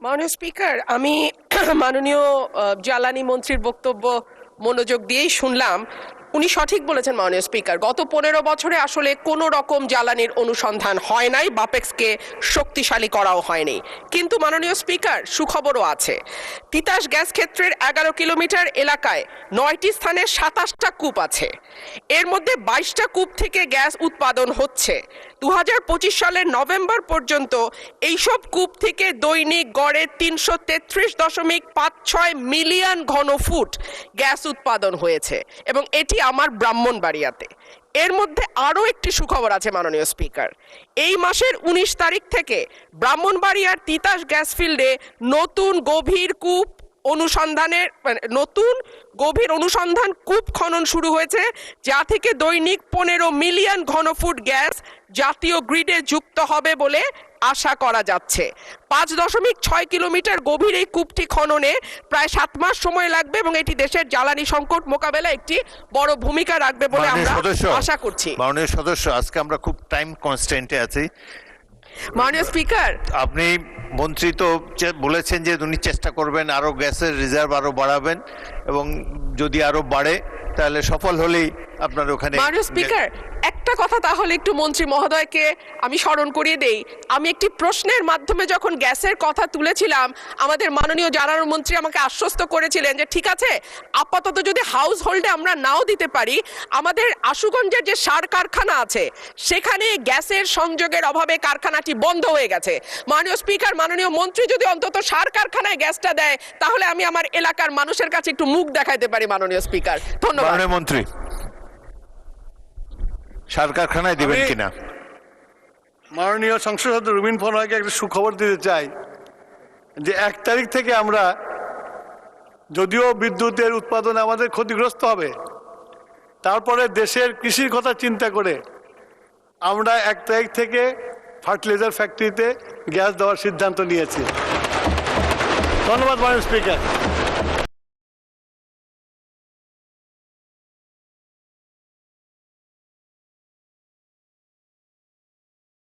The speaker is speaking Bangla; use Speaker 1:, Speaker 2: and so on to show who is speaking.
Speaker 1: মাননীয় স্পিকার, আমি মাননীয় জ্বালানি মন্ত্রীর বক্তব্য মনোযোগ দিয়েই শুনলাম। উনি সঠিক বলেছেন মাননীয় স্পিকার, গত 15 বছরে আসলে কোনো রকম জ্বালানির অনুসন্ধান হয় নাই, বাপেক্সকে শক্তিশালী করাও হয়নি। কিন্তু মাননীয় স্পিকার, সুখবরও আছে। তিতাস গ্যাস ক্ষেত্রের 11 কিলোমিটার এলাকায় 9টি স্থানে 27টা কূপ আছে। এর মধ্যে 22টা কূপ থেকে গ্যাস উৎপাদন হচ্ছে। 2025 সালের নভেম্বর পর্যন্ত এইসব কূপ থেকে দৈনিক গড়ে 333.56 মিলিয়ন ঘনফুট গ্যাস উৎপাদন হয়েছে, এবং এটি আমার ব্রাহ্মণবাড়িয়াতে। এর মধ্যে আরও একটি সুখবর আছে মাননীয় স্পিকার। এই মাসের 19 তারিখ থেকে ব্রাহ্মণবাড়িয়ার তিতাস গ্যাস ফিল্ডে নতুন গভীর অনুসন্ধান কূপ খনন শুরু হয়েছে, যা থেকে দৈনিক 15 মিলিয়ন ঘনফুট গ্যাস জাতীয় গ্রিডে যুক্ত হবে বলে আশা করা যাচ্ছে। 5.6 কিলোমিটার গভীর এই কূপটি খননে প্রায় 7 মাস সময় লাগবে, এবং এটি দেশের জ্বালানি সংকট মোকাবেলায় একটি বড় ভূমিকা রাখবে বলে আমরা আশা করছি।
Speaker 2: মাননীয় সদস্য, আজকে আমরা খুব টাইম কনস্ট্যান্টে আছি।
Speaker 1: মাননীয় স্পিকার,
Speaker 2: আপনি মন্ত্রী তো বলেছেন যে উনি চেষ্টা করবেন আরো গ্যাসের রিজার্ভ আরো বাড়াবেন, এবং যদি আরো বাড়ে তাহলে সফল হলেই আপনার ওখানে।
Speaker 1: মাননীয় স্পিকার, একটা কথা তাহলে একটু মন্ত্রী মহোদয়কে আমি স্মরণ করিয়ে দেই। আমি একটি প্রশ্নের মাধ্যমে যখন গ্যাসের কথা তুলেছিলাম, আমাদের মাননীয় জ্বালানি মন্ত্রী আমাকে আশ্বস্ত করেছিলেন যে ঠিক আছে, আপাতত যদি হাউস হোল্ডে আমরা নাও দিতে পারি, আমাদের আশুগঞ্জের যে সার কারখানা আছে সেখানে গ্যাসের সংযোগের অভাবে কারখানাটি বন্ধ হয়ে গেছে। মাননীয় স্পিকার, মাননীয় মন্ত্রী যদি অন্তত সার কারখানায় গ্যাসটা দেয়, তাহলে আমি আমার এলাকার মানুষের কাছে একটু মুখ দেখাইতে পারি। মাননীয় স্পিকার, ধন্যবাদ।
Speaker 2: মাননীয় মন্ত্রী, সার কারখানায় দিবেন কিনা?
Speaker 3: মাননীয় সংসদ সদস্য রুবিন ফরহাকে একটা সুখবর দিতে চাই যে 1 তারিখ থেকে আমরা, যদিও বিদ্যুতের উৎপাদন আমাদের ক্ষতিগ্রস্ত হবে, তারপরে দেশের কৃষির কথা চিন্তা করে আমরা 1 তারিখ থেকে ফার্টিলাইজার ফ্যাক্টরিতে গ্যাস দেওয়ার সিদ্ধান্ত নিয়েছি। ধন্যবাদ মাননীয় স্পিকার।